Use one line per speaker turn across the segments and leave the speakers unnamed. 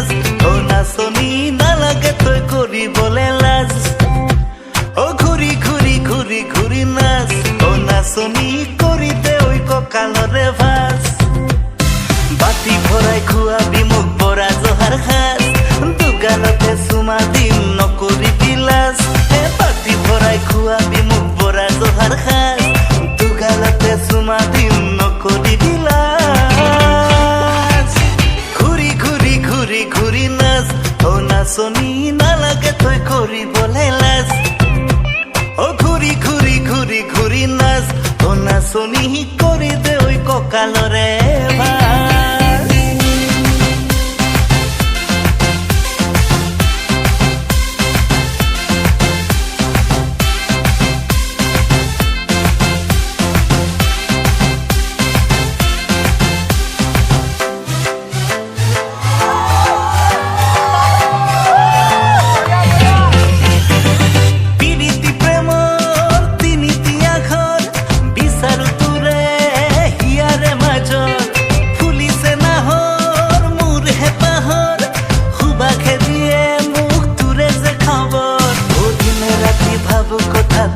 নাচ ও নাচনি নালাগে তই কৰিবলে লাজ ও ঘূৰি ঘূৰি ঘূৰি ঘূৰি নাচ ও নাচনি কৰি দে ঐ কঁকালৰে ভাঁজ বাতি ভৰাই খুৱাবি মোক বৰা জহাৰ সাজ দুগালতে চুমা দিম নকৰিবি লাজ বাতি ভৰাই খুৱাবি মোক বৰা জহাৰ সাজ দুগালতে চুমা দিম নকৰিবি লাজ ঘূৰি ঘূৰি ঘূৰি ঘূৰি নাচ ও নাচনি নালাগে তই কৰিবলে লাজ ও ঘূৰি ঘূৰি ঘূৰি ঘূৰি নাচ ও নাচনি কৰি দে ঐ কঁকালৰে ভাঁজ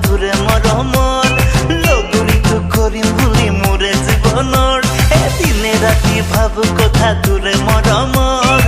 তোৰে মৰমৰ লগৰীটো কৰিম বুলি মোৰে জীৱনৰ এদিনে ৰাতি ভাবো কথা তোৰে মৰমৰ